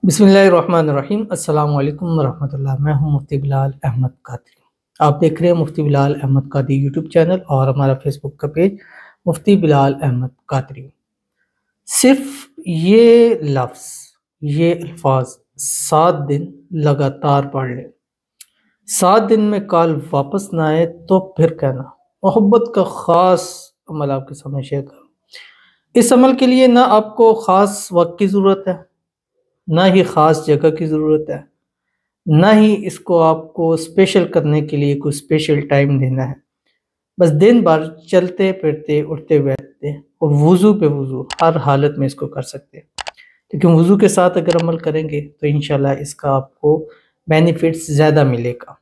बिस्मिल्लाहिर्रहमानिर्रहीम। अस्सलाम वालेकुम वरहमतुल्लाह। मैं हूं मुफ्ती बिलाल अहमद कादरी। आप देख रहे हैं मुफ्ती बिलाल अहमद कादरी यूट्यूब चैनल और हमारा फेसबुक का पेज मुफ्ती बिलाल अहमद कादरी। सिर्फ ये अल्फाज 7 दिन लगातार पढ़ लें। 7 दिन में कॉल वापस ना आए तो फिर कहना। मोहब्बत का ख़ास अमल आपके सामने शेयर करूँ। इस अमल के लिए ना आपको ख़ास वक्त की ज़रूरत है, ना ही ख़ास जगह की ज़रूरत है, ना ही इसको आपको स्पेशल करने के लिए कोई स्पेशल टाइम देना है। बस दिन भर चलते फिरते उठते बैठते और वुज़ू पे वुज़ू हर हालत में इसको कर सकते हैं। लेकिन वुज़ू के साथ अगर अमल करेंगे तो इंशाल्लाह इसका आपको बेनिफिट्स ज़्यादा मिलेगा।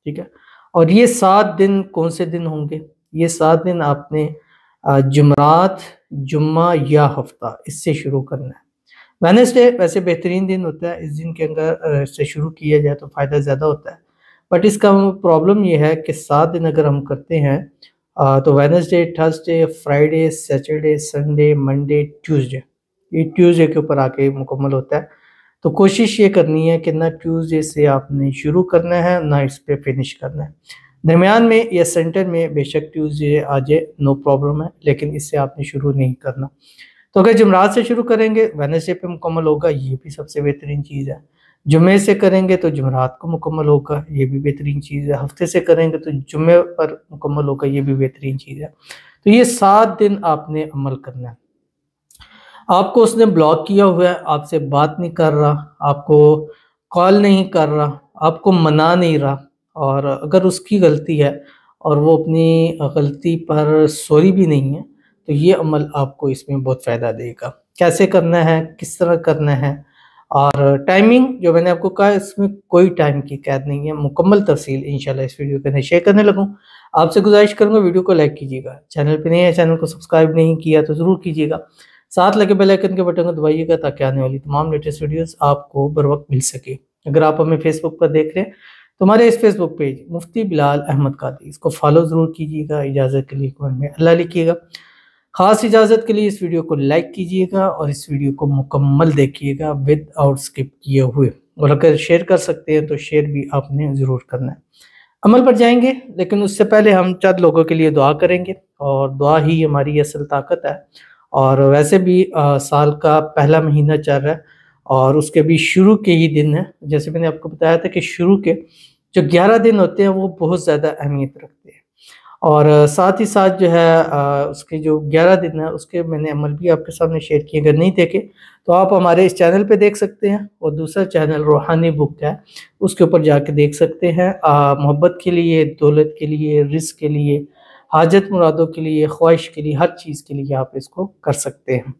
ठीक है। और ये 7 दिन कौन से दिन होंगे? ये 7 दिन आपने जुमरात, जुम्मा या हफ्ता इससे शुरू करना है। वेडनेसडे वैसे बेहतरीन दिन होता है, इस दिन के अंदर से शुरू किया जाए तो फ़ायदा ज़्यादा होता है। बट इसका प्रॉब्लम ये है कि 7 दिन अगर हम करते हैं तो Wednesday, Thursday, Friday, Saturday, Sunday, Monday, Tuesday, ये ट्यूसडे के ऊपर आके मुकम्मल होता है। तो कोशिश ये करनी है कि ना ट्यूसडे से आपने शुरू करना है ना इस पे फिनिश करना है। दरमियान में या सेंटर में बेशक ट्यूसडे आ जाए, नो प्रॉब्लम है, लेकिन इससे आपने शुरू नहीं करना। तो अगर जुमरात से शुरू करेंगे वेडनेसडे पे मुकम्मल होगा, ये भी सबसे बेहतरीन चीज़ है। जुम्मे से करेंगे तो जुमरात को मुकम्मल होगा, ये भी बेहतरीन चीज़ है। हफ्ते से करेंगे तो जुम्मे पर मुकम्मल होगा, ये भी बेहतरीन चीज़ है। तो ये 7 दिन आपने अमल करना है। आपको उसने ब्लॉक किया हुआ है, आपसे बात नहीं कर रहा, आपको कॉल नहीं कर रहा, आपको मना नहीं रहा, और अगर उसकी गलती है और वो अपनी गलती पर सॉरी भी नहीं है तो ये अमल आपको इसमें बहुत फ़ायदा देगा। कैसे करना है, किस तरह करना है और टाइमिंग जो मैंने आपको कहा, इसमें कोई टाइम की कैद नहीं है। मुकम्मल तफसील इंशाल्लाह इस वीडियो के अंदर शेयर करने लगूँ। आपसे गुजारिश करूँगा वीडियो को लाइक कीजिएगा, चैनल पे नए हैं चैनल को सब्सक्राइब नहीं किया तो ज़रूर कीजिएगा, साथ लगे बेल आइकन के बटन को दबाइएगा ताकि आने वाली तमाम लेटेस्ट वीडियोस आपको बर वक्त मिल सके। अगर आप हमें फेसबुक पर देख रहे हैं तो हमारे इस फेसबुक पेज मुफ्ती बिलाल अहमद कादरी, इसको फॉलो ज़रूर कीजिएगा। इजाज़त के लिए कमेंट में अल्लाह लिखिएगा। ख़ास इजाज़त के लिए इस वीडियो को लाइक कीजिएगा और इस वीडियो को मुकम्मल देखिएगा विदाउट स्किप किए हुए, और अगर शेयर कर सकते हैं तो शेयर भी आपने ज़रूर करना है। अमल पर जाएंगे, लेकिन उससे पहले हम चंद लोगों के लिए दुआ करेंगे, और दुआ ही हमारी असल ताकत है। और वैसे भी साल का पहला महीना चल रहा है और उसके भी शुरू के ही दिन है। जैसे मैंने आपको बताया था कि शुरू के जो 11 दिन होते हैं वो बहुत ज़्यादा अहमियत रखते हैं, और साथ ही साथ जो है उसके जो 11 दिन है उसके मैंने अमल भी आपके सामने शेयर किए। अगर नहीं देखे तो आप हमारे इस चैनल पे देख सकते हैं, और दूसरा चैनल रूहानी बुक है उसके ऊपर जाके देख सकते हैं। मोहब्बत के लिए, दौलत के लिए, रिज़्क़ के लिए, हाजत मुरादों के लिए, ख्वाहिश के लिए, हर चीज़ के लिए आप इसको कर सकते हैं।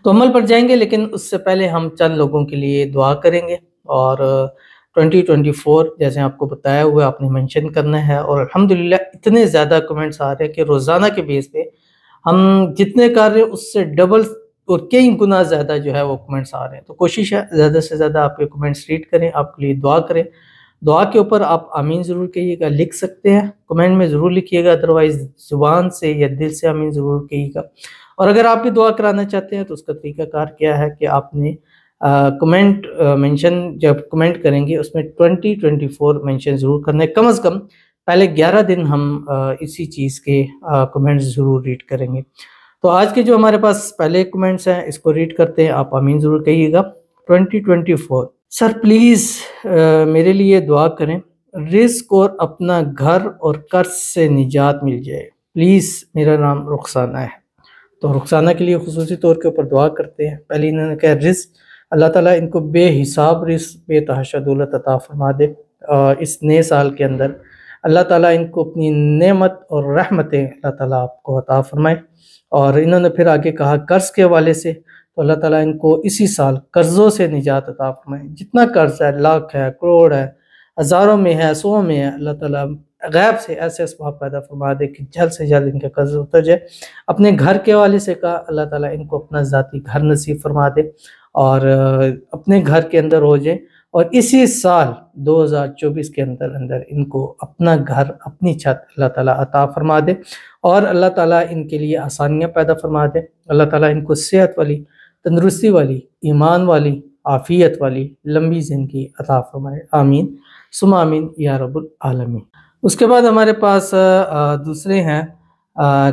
तो अमल पर जाएंगे, लेकिन उससे पहले हम चंद लोगों के लिए दुआ करेंगे। और 2024 जैसे आपको बताया हुआ आपने मेंशन करना है, और अल्हम्दुलिल्लाह इतने ज़्यादा कमेंट्स आ रहे हैं कि रोज़ाना के बेस पे हम जितने कर रहे हैं उससे डबल और कई गुना ज़्यादा जो है वो कमेंट्स आ रहे हैं। तो कोशिश है ज़्यादा से ज़्यादा आपके कमेंट्स रीड करें, आपके लिए दुआ करें। दुआ के ऊपर आप आमीन ज़रूर कहिएगा, लिख सकते हैं, कमेंट में ज़रूर लिखिएगा, अदरवाइज़ ज़ुबान से या दिल से आमीन ज़रूर कहिएगा। और अगर आप भी दुआ कराना चाहते हैं तो उसका तरीक़ाकार क्या है कि आपने कमेंट मेंशन जब कमेंट करेंगे उसमें 2024 मेंशन ज़रूर करना है। कम से कम पहले 11 दिन हम इसी चीज़ के कमेंट्स ज़रूर रीड करेंगे। तो आज के जो हमारे पास पहले कमेंट्स हैं इसको रीड करते हैं, आप आमीन ज़रूर कहिएगा। 2024 सर प्लीज़ मेरे लिए दुआ करें, रिज़्क़ और अपना घर और कर्ज से निजात मिल जाए प्लीज़। मेरा नाम रुखसाना है। तो रुखसाना के लिए खुसूसी तौर के ऊपर दुआ करते हैं। पहले इन्होंने कहा रिज़्क़, अल्लाह ताला इनको बेहिसाब रिज़्क़ बेतहाशा दौलत अता फरमा दे। इस नए साल के अंदर अल्लाह ताला इनको अपनी नेमत और रहमतें अल्लाह ताला आपको अता फरमाए। और इन्होंने फिर आगे कहा कर्ज़ के हवाले से, तो अल्लाह ताला इनको इसी साल कर्ज़ों से निजात अता फरमाए। जितना कर्ज़ है, लाख है, करोड़ है, हज़ारों में है, सौ में है, अल्लाह ताला गैब से ऐसे असबाब पैदा फरमा दे कि जल्द से जल्द इनका कर्ज उतर जाए। अपने घर के हवाले से कहा अल्लाह ताला इनको अपना ज़ाती घर नसीब फरमा दे और अपने घर के अंदर हो जाए, और इसी साल 2024 के अंदर इनको अपना घर, अपनी छत अल्लाह ताला अता फरमा दे, और अल्लाह ताला इनके लिए आसानियाँ पैदा फरमा दे। अल्लाह ताला इनको सेहत वाली, तंदुरुस्ती वाली, ईमान वाली عافیت والی لمبی زندگی عطا فرمائے، آمین ثم آمین یا رب العالمین۔ اس کے بعد ہمارے پاس دوسرے ہیں،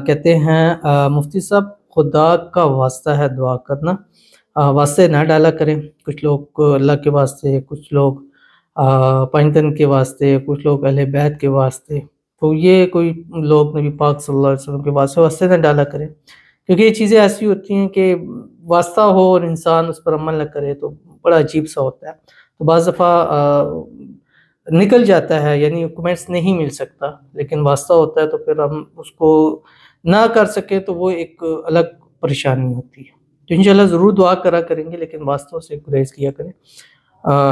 کہتے ہیں مفتی صاحب خدا کا واسطہ ہے دعا کرنا، واسطے نہ ڈالا کریں، کچھ لوگ اللہ کے واسطے، کچھ لوگ پنجتن کے واسطے، کچھ لوگ اہل بیت کے واسطے، تو یہ کوئی لوگ نبی پاک صلی اللہ علیہ وسلم کے واسطے نہ ڈالا کریں، کیونکہ یہ چیزیں ایسی ہوتی ہیں کہ واسطہ ہو اور انسان اس پر عمل نہ کرے تو بڑا عجیب سا ہوتا ہے، تو بعض دفعہ نکل جاتا ہے، یعنی کمنٹس نہیں مل سکتا، لیکن واسطہ ہوتا ہے تو پھر ہم اس کو نہ کر سکے تو وہ ایک الگ پریشانی ہوتی ہے، تو انشاءاللہ ضرور دعا کرا کریں گے، لیکن واسطوں سے گریز کیا کریں۔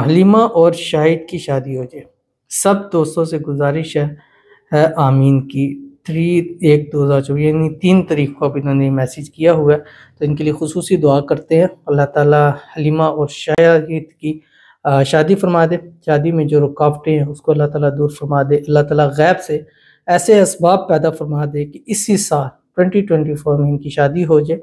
حلیمہ اور شاہد کی شادی ہو جائے، سب دوستوں سے گزارش ہے آمین کی 3/1/2024، یعنی 3 تاریخ کو اب انہوں نے میسیج کیا ہوا ہے، تو ان کے لیے خصوصی دعا کرتے ہیں، اللہ تعالیٰ حلیمہ اور شاہد کی شادی فرما دے، شادی میں جو رکاوٹیں ہیں اس کو اللہ تعالیٰ دور فرما دے، اللہ تعالیٰ غیب سے ایسے اسباب پیدا فرما دے کہ اسی سال 2024 میں ان کی شادی ہو جائے،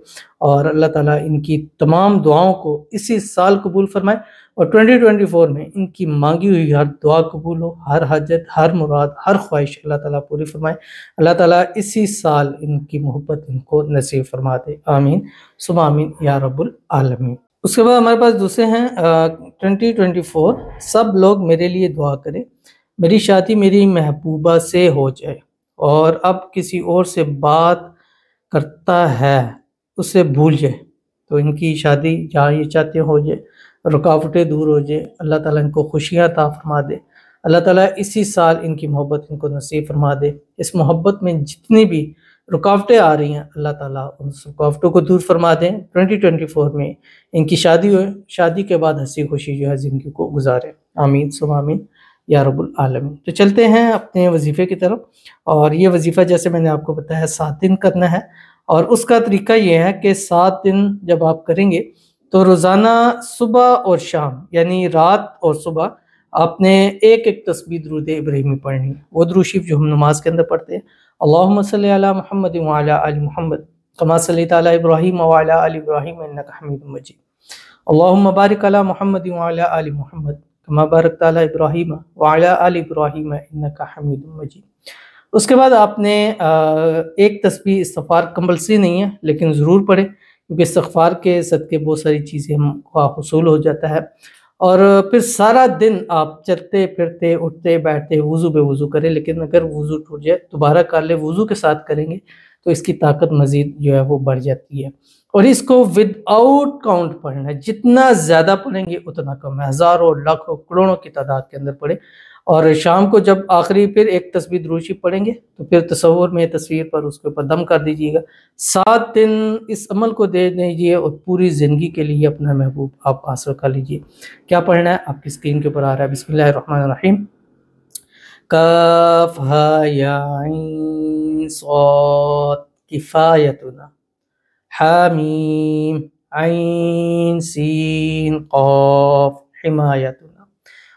اور اللہ تعالیٰ ان کی تمام دعاؤں کو اسی سال قبول فرمائے، اور 2024 میں ان کی مانگی ہوئی ہر دعا قبول ہو، ہر حاجت، ہر مراد، ہر خواہش اللہ تعالیٰ پوری فرمائے، اللہ تعالیٰ اسی سال ان کی محبت ان کو نصیب فرما دے، آمین ثم آمین یا رب العالمین۔ اس کے بعد ہمارے پاس دوسرے ہیں 2024 سب لوگ میرے لیے دعا کریں، میری شادی میری محبوبہ سے ہو جائے، اور اب کسی اور سے بات کرتا ہے اسے بھول جائے، تو ان کی شادی جہاں یہ چاہتے ہو جائے، رکاوٹیں دور ہو جائے، اللہ تعالیٰ ان کو خوشیاں عطا فرما دے، اللہ تعالیٰ اسی سال ان کی محبت ان کو نصیب فرما دے، اس محبت میں جتنی بھی رکاوٹیں آ رہی ہیں اللہ تعالیٰ ان رکاوٹوں کو دور فرما دیں، 2024 میں ان کی شادی ہوئے، شادی کے بعد ہنسی خوشی جو ہے زندگی کو گزارے، آمین ثم آمین یا رب العالمین۔ تو چلتے ہیں اپنے وظیفے کی طرف، اور یہ وظیفہ جیسے میں نے آپ کو بتایا 7 دن کرنا ہے، اور اس کا طریقہ یہ ہے کہ 7 دن جب آپ کریں گے تو روزانہ صبح اور شام، یعنی رات اور صبح آپ نے ایک تسبیح درود ابراہیمی پڑھنی، وہ درود شریف جو ہم نماز کے اندر پڑھتے ہیں، اللہم صلی علی محمد وعلی آل محمد کما صلیت علی ابراہیم وعلی آل ابراہیم انک حمید مجید، اللہم بارک علی محمد وعلی آل محمد کما بارکت علی ابراہیم وعلی آل ابراہیم انک حمید مجید۔ اس کے بعد آپ نے ایک تسبیح استغفار کمپلسری نہیں ہے، لیکن ضرور پڑھیں، کیونکہ استغفار کے صدقے بہت ساری چیزیں ہم کو حصول ہو جاتا ہے، اور پھر سارا دن آپ چلتے پھرتے اٹھتے بیٹھتے وضو بے وضو کریں، لیکن اگر وضو ٹوٹ جائے دوبارہ کر لیں، وضو کے ساتھ کریں گے تو اس کی طاقت مزید جو ہے وہ بڑھ جاتی ہے، اور اس کو ود آؤٹ کاؤنٹ پڑھنا ہے، جتنا زیادہ پڑھیں گے اتنا کم ہے، ہزاروں لاکھوں کروڑوں کی تعداد کے اندر پڑھیں، اور شام کو جب آخری پھر ایک تسبیح درود شریف پڑھیں گے تو پھر تصور میں تصویر پر اس کے اوپر دم کر دیجیے گا، 7 دن اس عمل کو دے دیجیے، اور پوری زندگی کے لیے اپنا محبوب آپ حاصل کر لیجیے۔ کیا پڑھنا ہے آپ کی اسکرین کے اوپر آ رہا ہے، بسم اللہ الرحمن الرحیم، کاف ہا یا عین صاد کفایتنا، حامیم عین سین قاف حمایتنا۔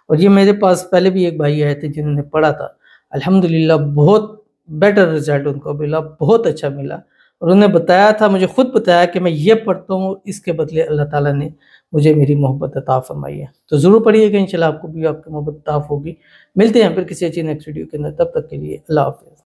اور یہ میرے پاس پہلے بھی ایک بھائی آئے تھے جنہوں نے پڑھا تھا، الحمدللہ بہت بیٹر رزلٹ ان کو ملا، بہت اچھا ملا، اور انہوں نے بتایا تھا، مجھے خود بتایا کہ میں یہ پڑھتا ہوں، اس کے بدلے اللہ تعالیٰ نے مجھے میری محبت عطا فرمائی ہے، تو ضرور پڑھیے گا، انشاءاللہ آپ کو بھی آپ کی محبت عطا ہوگی۔ ملتے ہیں پھر کسی اچھی نیکسٹ ویڈیو کے اندر، تب تک کے لیے اللہ حافظ۔